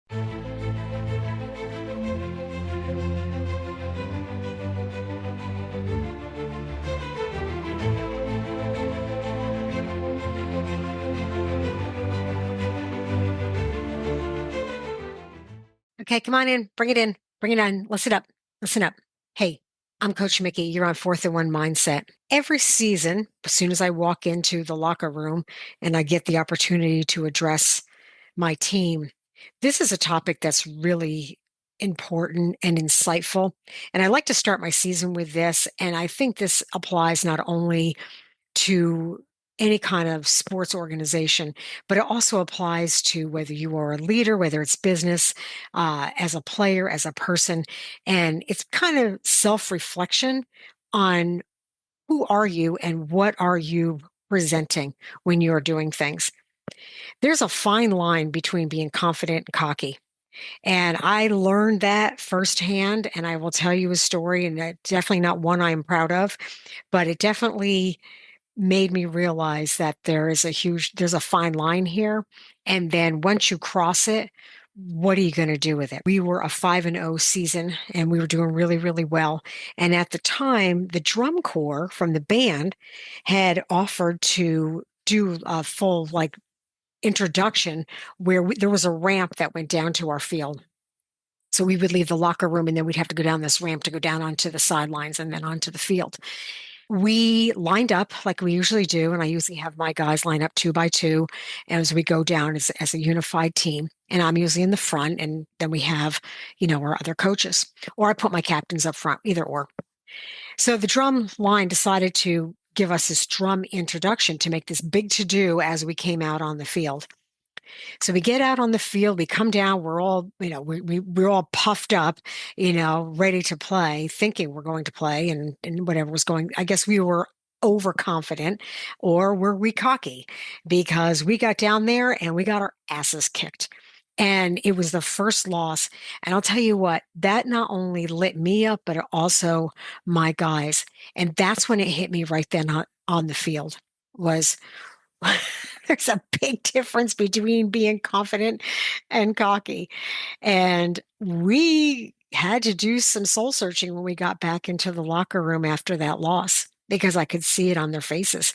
Okay, come on in. Bring it in. Bring it on. Listen up. Listen up. Hey, I'm Coach Mikki. You're on Fourth and One Mindset. Every season, as soon as I walk into the locker room and I get the opportunity to address my team, this is a topic that's really important and insightful. And I like to start my season with this. And I think this applies not only to any kind of sports organization, but it also applies to whether you are a leader, whether it's business, as a player, as a person. And it's kind of self reflection on who are you and what are you presenting when you're doing things. There's a fine line between being confident and cocky. And I learned that firsthand. And I will tell you a story, and definitely not one I'm proud of, but it definitely made me realize that there's a fine line here. And then once you cross it, what are you going to do with it? We were a 5-0 season and we were doing really, really well. And at the time, the drum corps from the band had offered to do a full introduction where there was a ramp that went down to our field. So we would leave the locker room and then we'd have to go down this ramp to go down onto the sidelines and then onto the field. We lined up like we usually do, and I usually have my guys line up 2 by 2 as we go down as a unified team. And I'm usually in the front, and then we have, our other coaches, or I put my captains up front, either or. So the drum line decided to give us this drum introduction to make this big to do as we came out on the field. So we get out on the field, we come down, we're all, we're all puffed up, ready to play, thinking we're going to play and whatever was going. I guess we were overconfident, or were we cocky? Because we got down there and we got our asses kicked. And it was the first loss. And I'll tell you what, that not only lit me up, but also my guys. And that's when it hit me right then on the field was there's a big difference between being confident and cocky. And we had to do some soul searching when we got back into the locker room after that loss because I could see it on their faces.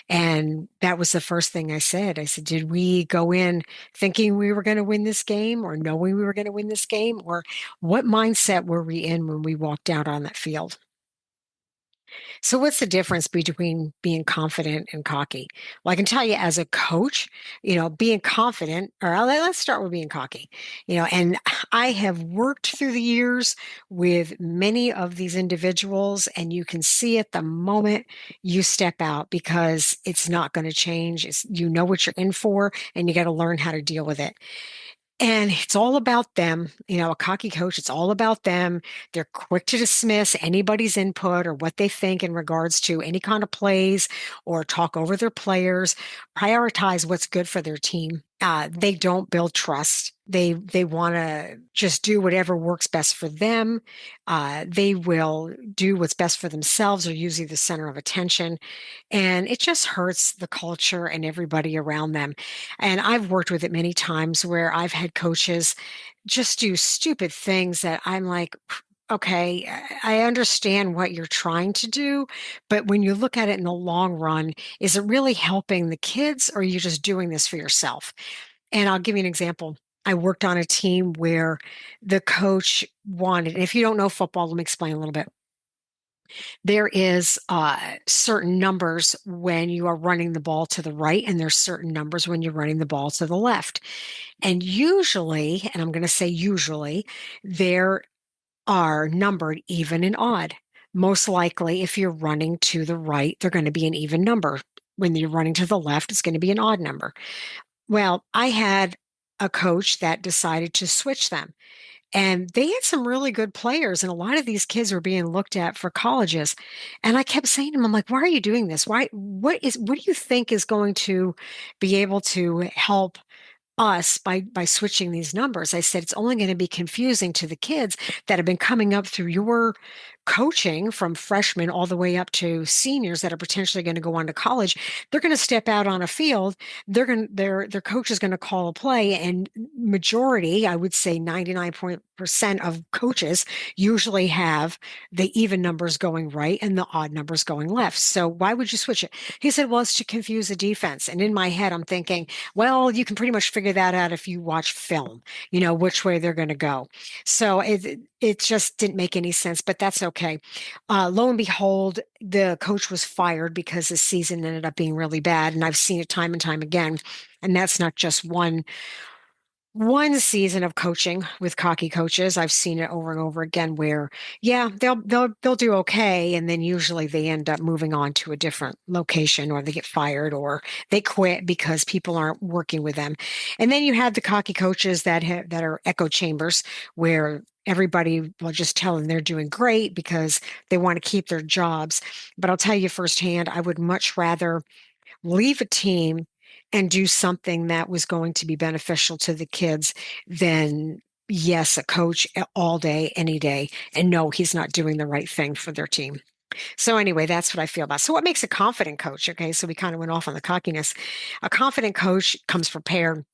And that was the first thing I said. I said, did we go in thinking we were going to win this game or knowing we were going to win this game? Or what mindset were we in when we walked out on that field? So what's the difference between being confident and cocky? Well, I can tell you as a coach, being confident, or let's start with being cocky, and I have worked through the years with many of these individuals, and you can see it the moment you step out because it's not going to change. You know what you're in for, and you got to learn how to deal with it. And it's all about them. A cocky coach, it's all about them. They're quick to dismiss anybody's input or what they think in regards to any kind of plays or talk over their players, prioritize what's good for their team. They don't build trust. They want to just do whatever works best for them. They will do what's best for themselves or usually the center of attention. And it just hurts the culture and everybody around them. And I've worked with it many times where I've had coaches just do stupid things that I'm like, okay, I understand what you're trying to do, but when you look at it in the long run, is it really helping the kids or are you just doing this for yourself? And I'll give you an example. I worked on a team where the coach wanted, and if you don't know football, let me explain a little bit. There is certain numbers when you are running the ball to the right, and there's certain numbers when you're running the ball to the left. And usually, and I'm going to say usually, there are numbered even and odd. Most likely, if you're running to the right, they're going to be an even number. When you're running to the left, it's going to be an odd number. Well, I had a coach that decided to switch them. And they had some really good players, and a lot of these kids were being looked at for colleges. And I kept saying to him, I'm like, why are you doing this? What do you think is going to be able to help us by switching these numbers? I said, it's only going to be confusing to the kids that have been coming up through your coaching from freshmen all the way up to seniors that are potentially going to go on to college, they're going to step out on a field. Their coach is going to call a play, and majority, I would say 99% of coaches usually have the even numbers going right and the odd numbers going left. So why would you switch it? He said, well, it's to confuse the defense. And in my head, I'm thinking, well, you can pretty much figure that out if you watch film, which way they're going to go. So it just didn't make any sense, but that's okay. Lo and behold, the coach was fired because the season ended up being really bad. And I've seen it time and time again. And that's not just one season of coaching with cocky coaches. I've seen it over and over again where, yeah, they'll do okay, and then usually they end up moving on to a different location, or they get fired, or they quit because people aren't working with them. And then you have the cocky coaches that are echo chambers where everybody will just tell them they're doing great because they want to keep their jobs. But I'll tell you firsthand, I would much rather leave a team and do something that was going to be beneficial to the kids than, yes, a coach all day, any day, and no, he's not doing the right thing for their team. So anyway, that's what I feel about. So what makes a confident coach? Okay, so we kind of went off on the cockiness. A confident coach comes prepared.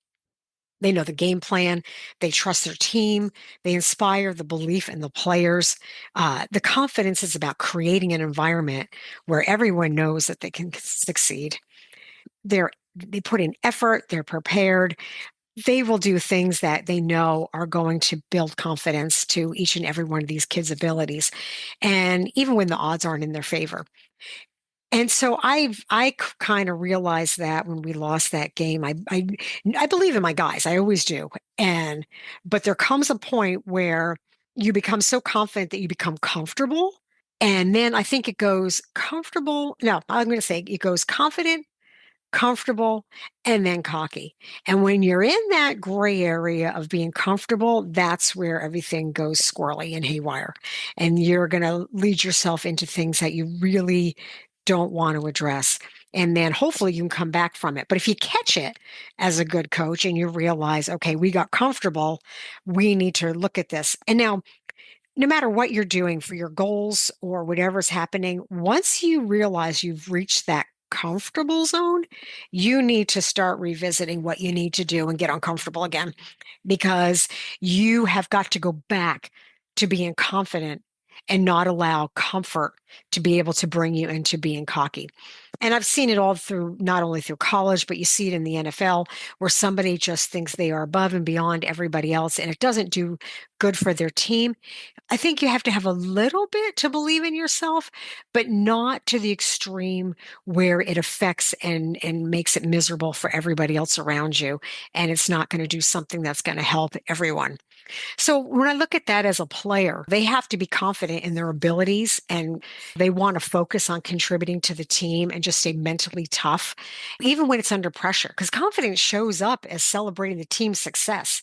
They know the game plan. They trust their team. They inspire the belief in the players. The confidence is about creating an environment where everyone knows that they can succeed. They put in effort, they're prepared. They will do things that they know are going to build confidence to each and every one of these kids' abilities. And even when the odds aren't in their favor. And so I kind of realized that when we lost that game. I believe in my guys. I always do. But there comes a point where you become so confident that you become comfortable. And then I think it goes comfortable. No, I'm going to say it goes confident, comfortable, and then cocky. And when you're in that gray area of being comfortable, that's where everything goes squirrely and haywire. And you're going to lead yourself into things that you really don't want to address. And then hopefully you can come back from it. But if you catch it as a good coach and you realize, okay, we got comfortable, we need to look at this. And now, no matter what you're doing for your goals or whatever's happening, once you realize you've reached that comfortable zone, you need to start revisiting what you need to do and get uncomfortable again, because you have got to go back to being confident and not allow comfort to be able to bring you into being cocky. And I've seen it all through, not only through college, but you see it in the NFL where somebody just thinks they are above and beyond everybody else, and it doesn't do good for their team. I think you have to have a little bit to believe in yourself, but not to the extreme where it affects and makes it miserable for everybody else around you. And it's not going to do something that's going to help everyone. So when I look at that as a player, they have to be confident in their abilities, and they want to focus on contributing to the team and just stay mentally tough, even when it's under pressure, because confidence shows up as celebrating the team's success.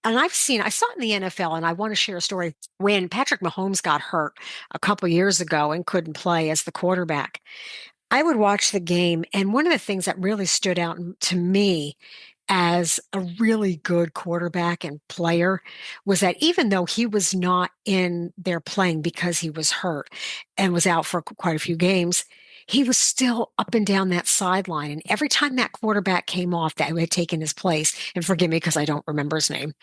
And I saw it in the NFL, and I want to share a story when Patrick Mahomes got hurt a couple years ago and couldn't play as the quarterback. I would watch the game, and one of the things that really stood out to me as a really good quarterback and player was that even though he was not in there playing because he was hurt and was out for quite a few games, he was still up and down that sideline. And every time that quarterback came off that had taken his place, and forgive me because I don't remember his name,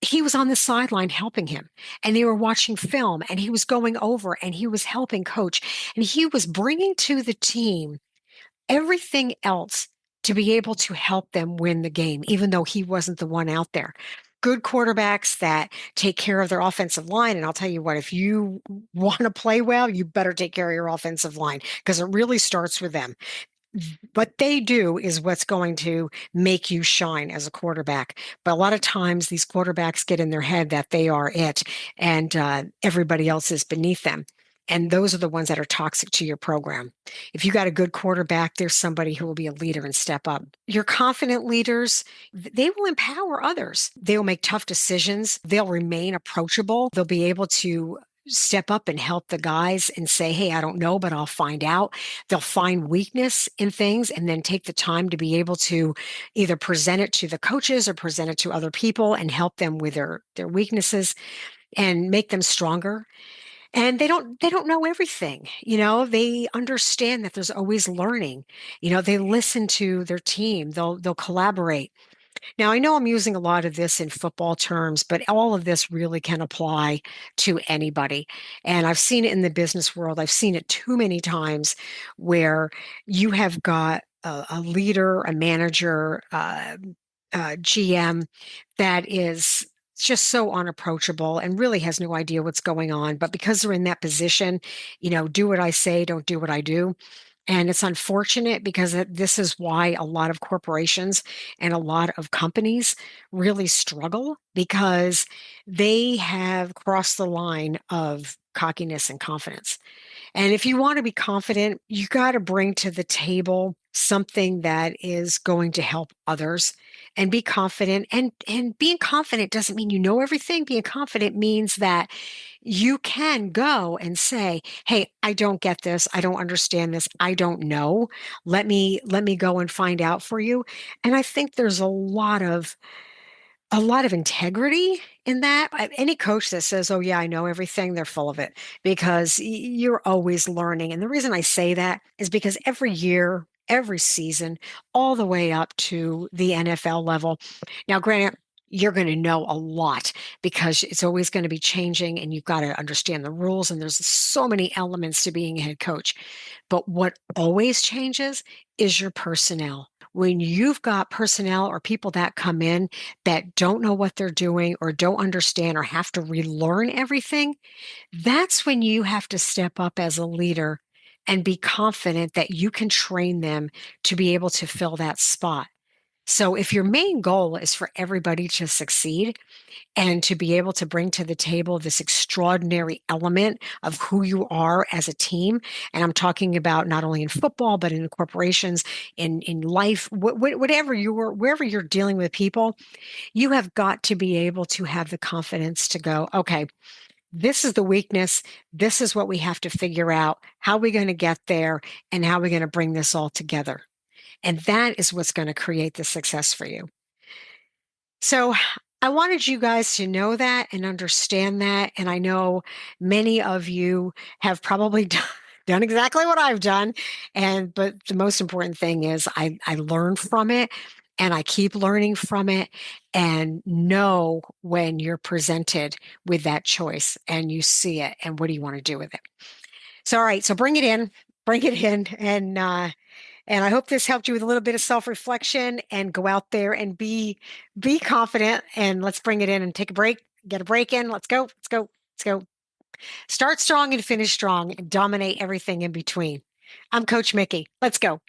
he was on the sideline helping him, and they were watching film, and he was going over and he was helping coach, and he was bringing to the team everything else to be able to help them win the game, even though he wasn't the one out there. Good quarterbacks that take care of their offensive line. And I'll tell you what, if you want to play well, you better take care of your offensive line, because it really starts with them. What they do is what's going to make you shine as a quarterback. But a lot of times these quarterbacks get in their head that they are it, and everybody else is beneath them. And those are the ones that are toxic to your program. If you got a good quarterback, there's somebody who will be a leader and step up. Your confident leaders, they will empower others. They will make tough decisions. They'll remain approachable. They'll be able to step up and help the guys and say, hey, I don't know, but I'll find out. They'll find weakness in things and then take the time to be able to either present it to the coaches or present it to other people and help them with their weaknesses and make them stronger. And they don't know everything. They understand that there's always learning. They listen to their team. They'll collaborate. Now, I know I'm using a lot of this in football terms, but all of this really can apply to anybody. And I've seen it in the business world. I've seen it too many times where you have got a leader, a manager, GM that is just so unapproachable and really has no idea what's going on. But because they're in that position, do what I say, don't do what I do. And it's unfortunate because this is why a lot of corporations and a lot of companies really struggle because they have crossed the line of cockiness and confidence. And if you want to be confident, you got to bring to the table something that is going to help others and be confident. And being confident doesn't mean you know everything. Being confident means that you can go and say, "Hey, I don't get this. I don't understand this. I don't know. Let me go and find out for you." And I think there's a lot of integrity in that. Any coach that says, "Oh, yeah, I know everything," they're full of it because you're always learning. And the reason I say that is because every year, every season, all the way up to the NFL level. Now, granted, you're going to know a lot because it's always going to be changing and you've got to understand the rules. And there's so many elements to being a head coach. But what always changes is your personnel. When you've got personnel or people that come in that don't know what they're doing or don't understand or have to relearn everything, that's when you have to step up as a leader and be confident that you can train them to be able to fill that spot. So if your main goal is for everybody to succeed and to be able to bring to the table this extraordinary element of who you are as a team, and I'm talking about not only in football but in corporations, in life, whatever wherever you're dealing with people, you have got to be able to have the confidence to go, okay, this is the weakness. This is what we have to figure out. How are we going to get there? And how are we going to bring this all together? And that is what's going to create the success for you. So I wanted you guys to know that and understand that. And I know many of you have probably done exactly what I've done. But the most important thing is I learn from it and I keep learning from it and know when you're presented with that choice and you see it and what do you want to do with it. So, all right. So bring it in and I hope this helped you with a little bit of self-reflection and go out there and be confident and let's bring it in and take a break, get a break in. Let's go. Let's go. Let's go. Start strong and finish strong and dominate everything in between. I'm Coach Mikki. Let's go.